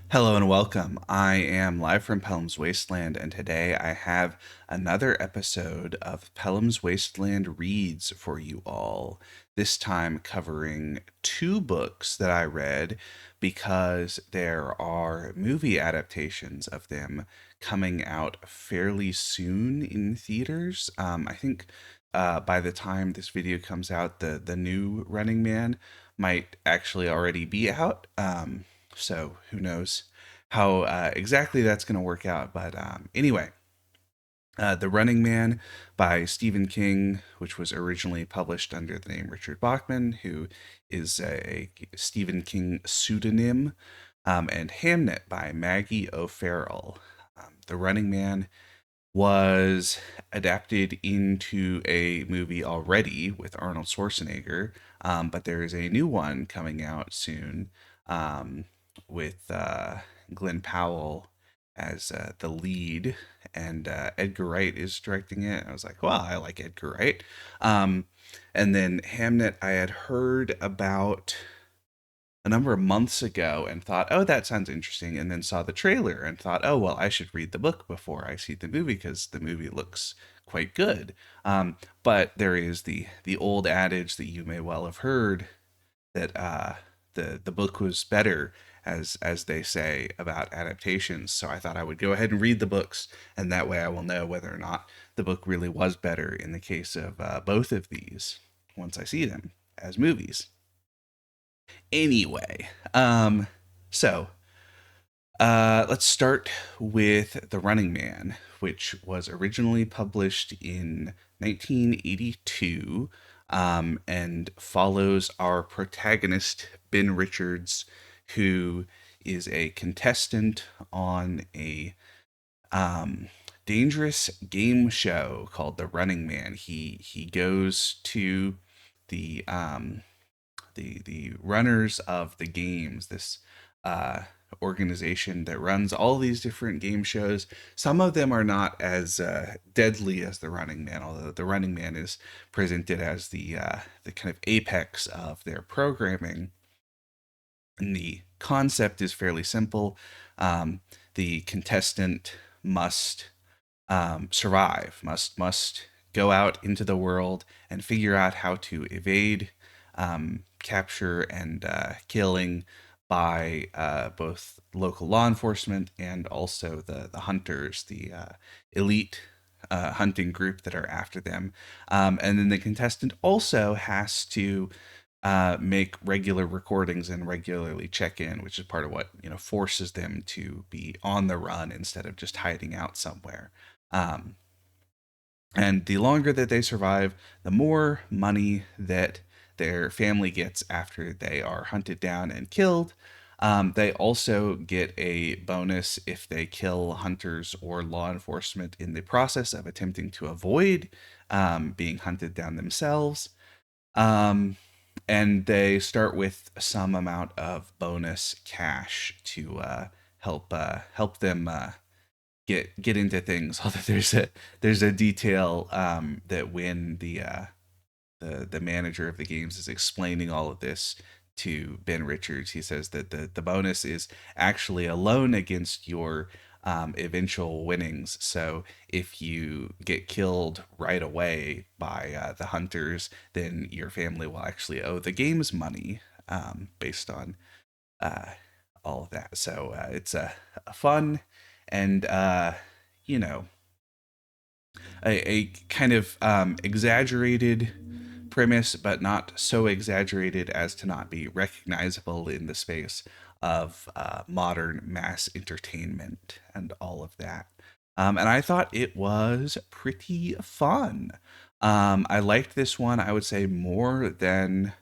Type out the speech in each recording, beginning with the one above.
Hello and welcome. I am live from Pellam's Wasteland, and today I have another episode of Pellam's Wasteland Reads for you all. This time covering two books that I read because there are movie adaptations of them coming out fairly soon in theaters. I think by the time this video comes out, the new Running Man might actually already be out. So who knows how exactly that's going to work out. But anyway, The Running Man by Stephen King, which was originally published under the name Richard Bachman, who is a Stephen King pseudonym, and Hamnet by Maggie O'Farrell. The Running Man was adapted into a movie already with Arnold Schwarzenegger, but there is a new one coming out soon um, with Glenn Powell as the lead, and Edgar Wright is directing it. I was like, well, I like Edgar Wright. Um, and then Hamnet, I had heard about a number of months ago and thought, oh, that sounds interesting, and then saw the trailer and thought, oh, well, I should read the book before I see the movie because the movie looks quite good. But there is the old adage that you may well have heard that the book was better, as they say about adaptations. So I thought I would go ahead and read the books, and that way I will know whether or not the book really was better in the case of both of these once I see them as movies. Anyway, so let's start with The Running Man, which was originally published in 1982, and follows our protagonist, Ben Richards, who is a contestant on a um, dangerous game show called The Running Man. He goes to the the runners of the games, this uh, organization that runs all these different game shows. Some of them are not as deadly as the Running Man, although the Running Man is presented as the kind of apex of their programming. And the concept is fairly simple. The contestant must survive, must go out into the world and figure out how to evade capture and killing by both local law enforcement and also the hunters, the elite hunting group that are after them. And then the contestant also has to make regular recordings and regularly check in, which is part of what forces them to be on the run instead of just hiding out somewhere. Um, and the longer that they survive, the more money that their family gets after they are hunted down and killed. They also get a bonus if they kill hunters or law enforcement in the process of attempting to avoid being hunted down themselves. Um, and they start with some amount of bonus cash to help them get into things. Although there's a detail that when the manager of the games is explaining all of this to Ben Richards, he says that the bonus is actually a loan against your eventual winnings. So if you get killed right away by the hunters, then your family will actually owe the game's money based on uh, all of that. So it's a fun and you know a kind of exaggerated premise, but not so exaggerated as to not be recognizable in the space of modern mass entertainment and all of that. And I thought it was pretty fun. I liked this one, I would say, more than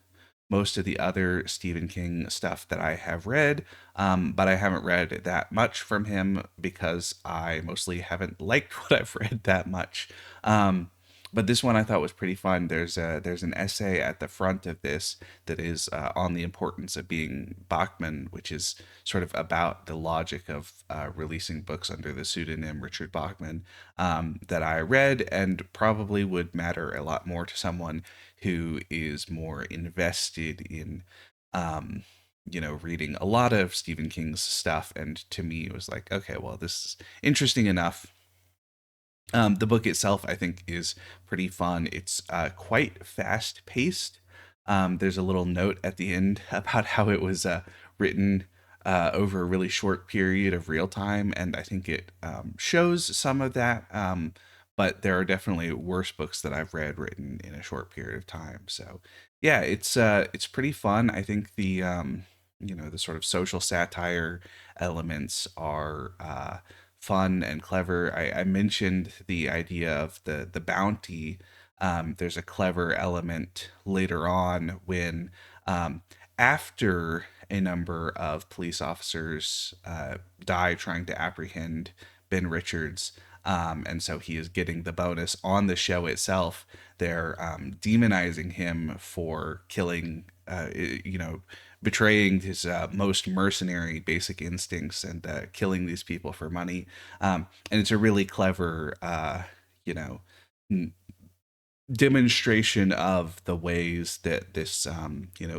most of the other Stephen King stuff that I have read, but I haven't read that much from him because I mostly haven't liked what I've read that much. Um, but this one I thought was pretty fun. There's an essay at the front of this that is on the importance of being Bachman, which is sort of about the logic of releasing books under the pseudonym Richard Bachman, that I read and probably would matter a lot more to someone who is more invested in reading a lot of Stephen King's stuff, and to me, it was like, okay, well, this is interesting enough. The book itself, I think, is pretty fun. It's quite fast paced. There's a little note at the end about how it was written over a really short period of real time, and I think it shows some of that. But there are definitely worse books that I've read written in a short period of time. So, yeah, it's pretty fun. I think the sort of social satire elements are fun and clever. I mentioned the idea of the bounty. There's a clever element later on when, um, after a number of police officers die trying to apprehend Ben Richards, and so he is getting the bonus on the show itself. They're demonizing him for killing, betraying his most mercenary basic instincts and killing these people for money. And it's a really clever, you know, demonstration of the ways that this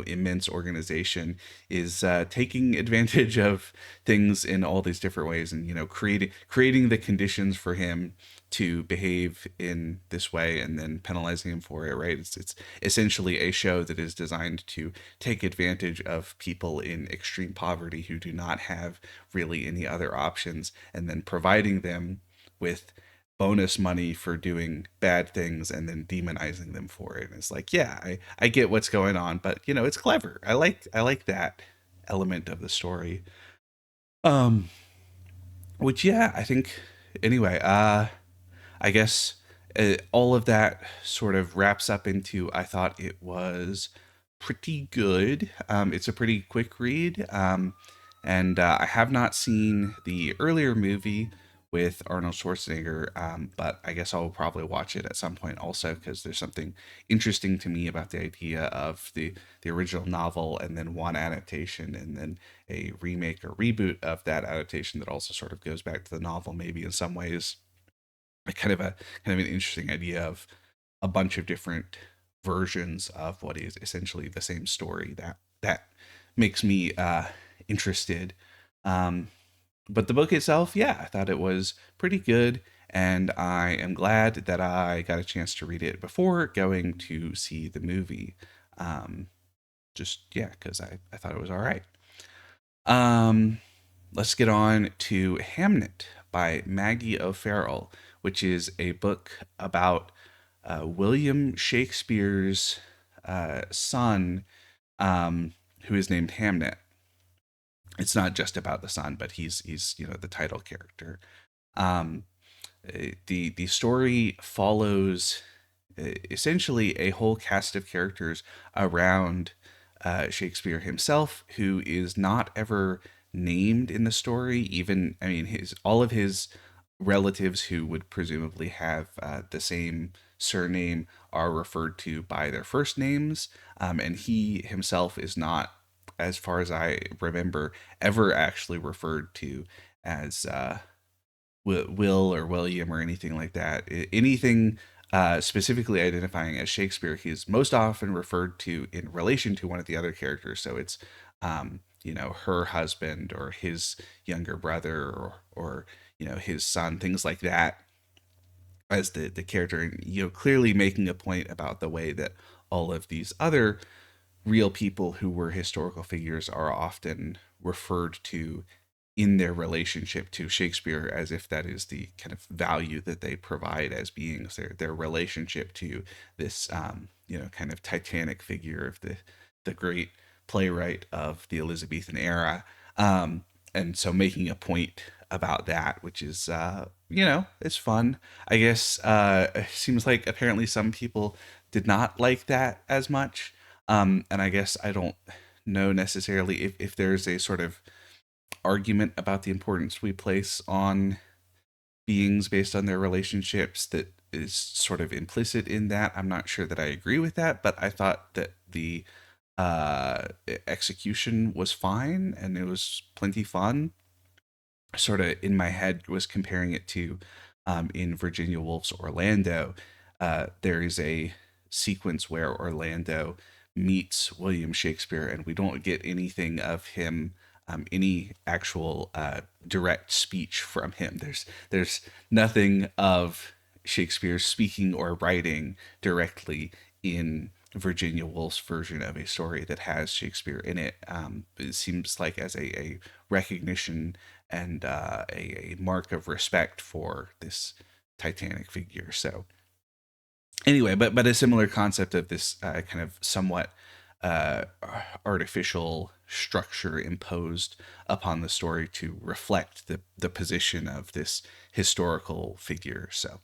immense organization is taking advantage of things in all these different ways, and creating the conditions for him to behave in this way and then penalizing him for it, right? It's essentially a show that is designed to take advantage of people in extreme poverty who do not have really any other options, and then providing them with bonus money for doing bad things and then demonizing them for it. And it's like, yeah, I get what's going on, but it's clever. I like that element of the story. Um, which, yeah, I think anyway, I guess all of that sort of wraps up into, I thought it was pretty good. It's a pretty quick read. And I have not seen the earlier movie with Arnold Schwarzenegger, but I guess I'll probably watch it at some point also, because there's something interesting to me about the idea of the original novel and then one adaptation and then a remake or reboot of that adaptation that also sort of goes back to the novel maybe in some ways. A kind of an interesting idea of a bunch of different versions of what is essentially the same story. That makes me interested. Um, but the book itself, yeah, I thought it was pretty good, and I am glad that I got a chance to read it before going to see the movie. Um, just yeah, because I thought it was all right. Um, let's get on to Hamnet by Maggie O'Farrell, which is a book about William Shakespeare's son, who is named Hamnet. It's not just about the son, but he's the title character. Um, the story follows essentially a whole cast of characters around Shakespeare himself, who is not ever named in the story. Even, I mean, his all of his relatives who would presumably have the same surname are referred to by their first names, and he himself is not, as far as I remember, ever actually referred to as Will or William or anything like that. Anything specifically identifying as Shakespeare, he's most often referred to in relation to one of the other characters. So it's, her husband or his younger brother or his son, things like that, as the character, and clearly making a point about the way that all of these other real people who were historical figures are often referred to in their relationship to Shakespeare, as if that is the kind of value that they provide as beings, their relationship to this kind of titanic figure of the great playwright of the Elizabethan era. And so making a point about that, which is it's fun. I guess it seems like apparently some people did not like that as much. And I guess I don't know necessarily if there's a sort of argument about the importance we place on beings based on their relationships that is sort of implicit in that. I'm not sure that I agree with that, but I thought that the execution was fine and it was plenty fun. Sort of in my head was comparing it to, in Virginia Woolf's Orlando, there is a sequence where Orlando meets William Shakespeare, and we don't get anything of him, any actual direct speech from him. There's nothing of Shakespeare speaking or writing directly in Virginia Woolf's version of a story that has Shakespeare in it. It seems like as a recognition and a mark of respect for this Titanic figure. So anyway, but a similar concept of this kind of somewhat uh, artificial structure imposed upon the story to reflect the position of this historical figure. So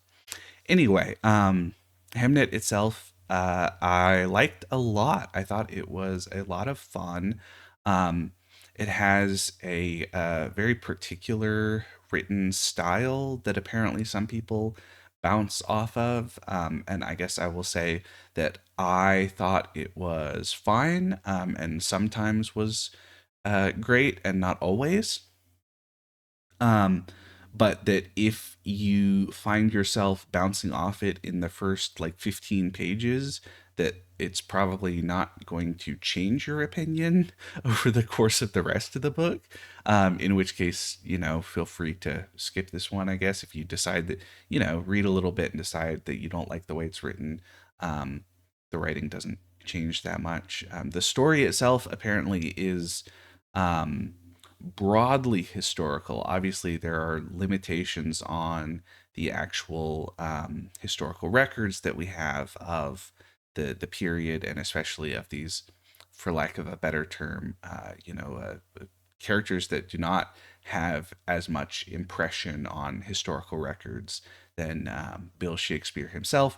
anyway, Hamnet itself, I liked a lot. I thought it was a lot of fun. Um, it has a very particular written style that apparently some people bounce off of. And I guess I will say that I thought it was fine, and sometimes was great and not always. Um, but that if you find yourself bouncing off it in the first like 15 pages, that it's probably not going to change your opinion over the course of the rest of the book. In which case, feel free to skip this one, I guess, if you decide that, read a little bit and decide that you don't like the way it's written. Um, the writing doesn't change that much. The story itself apparently is. Um, Broadly historical. Obviously, there are limitations on the actual historical records that we have of the period, and especially of these, for lack of a better term, characters that do not have as much impression on historical records than Bill Shakespeare himself,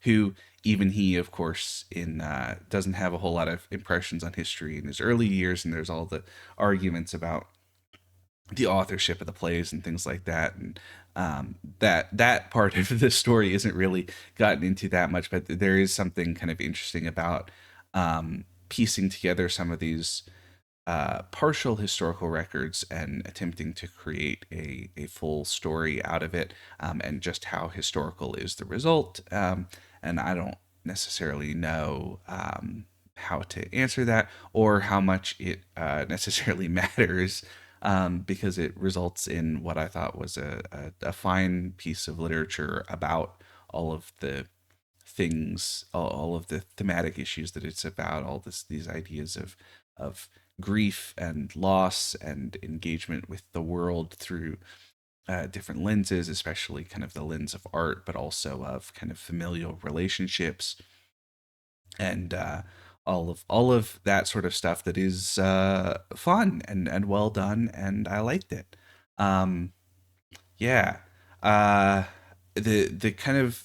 who even he, of course, in doesn't have a whole lot of impressions on history in his early years, and there's all the arguments about the authorship of the plays and things like that, and that part of the story isn't really gotten into that much, but there is something kind of interesting about piecing together some of these partial historical records and attempting to create a full story out of it, and just how historical is the result. And I don't necessarily know how to answer that, or how much it necessarily matters, because it results in what I thought was a fine piece of literature about all of the things, all of the thematic issues that it's about, all these ideas of grief and loss and engagement with the world through different lenses, especially kind of the lens of art, but also of kind of familial relationships, and all of that sort of stuff that is fun and well done, and I liked it. Um, yeah. Uh, the kind of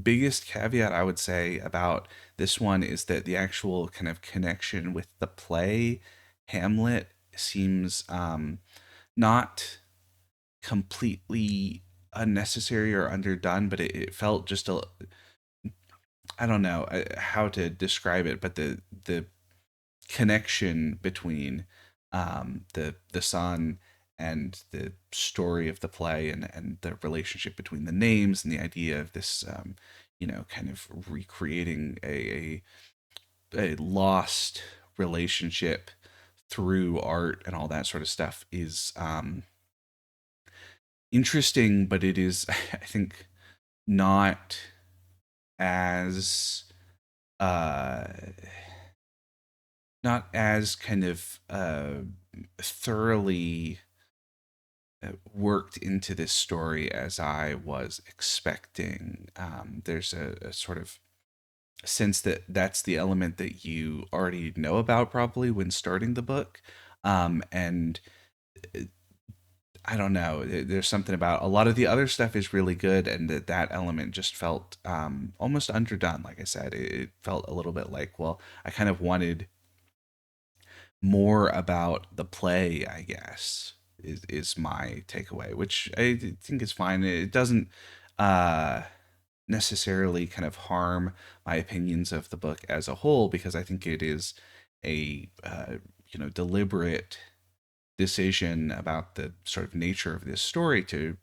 biggest caveat I would say about this one is that the actual kind of connection with the play Hamlet seems not completely unnecessary or underdone, but it felt just a, I don't know how to describe it, but the connection between the son and the story of the play, and the relationship between the names and the idea of this, kind of recreating a lost relationship through art and all that sort of stuff is interesting, but it is, I think, not as uh not as kind of thoroughly worked into this story as I was expecting. There's a sort of sense that that's the element that you already know about probably when starting the book. And I don't know, there's something about a lot of the other stuff is really good, and that element just felt almost underdone. Like I said, it felt a little bit like, well, I kind of wanted more about the play, I guess, is my takeaway, which I think is fine. It doesn't uh, necessarily kind of harm my opinions of the book as a whole, because I think it is a deliberate decision about the sort of nature of this story to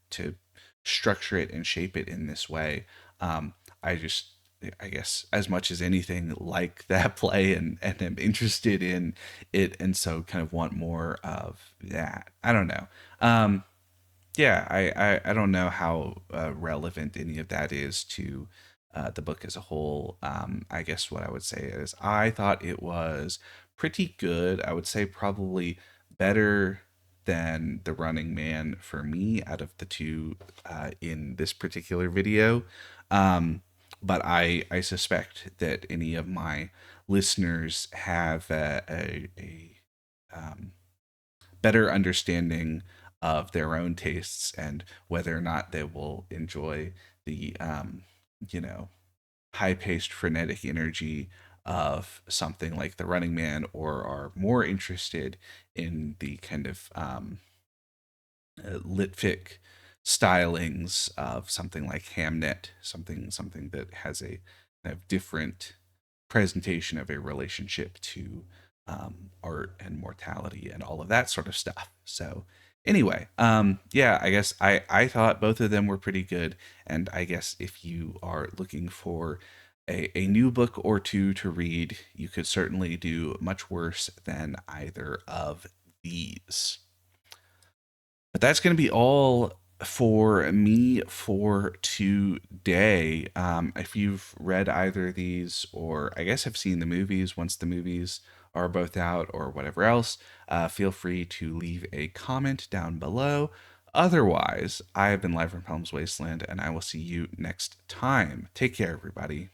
structure it and shape it in this way. I just I guess as much as anything, like that play, and am interested in it, and so kind of want more of that. I don't know. Um, yeah, I don't know how relevant any of that is to the book as a whole. I guess what I would say is I thought it was pretty good. I would say probably better than The Running Man for me out of the two in this particular video. Um, but I suspect that any of my listeners have a better understanding of their own tastes and whether or not they will enjoy the you know high-paced frenetic energy of something like The Running Man, or are more interested in the kind of litfic stylings of something like Hamnet, something that has a kind of different presentation of a relationship to art and mortality and all of that sort of stuff. So anyway, yeah, I guess I thought both of them were pretty good, and I guess if you are looking for a new book or two to read, you could certainly do much worse than either of these. But that's going to be all for me for today. If you've read either of these, or I guess have seen the movies once the movies are both out, or whatever else, feel free to leave a comment down below. Otherwise, I have been live from Pellam's Wasteland, and I will see you next time. Take care, everybody.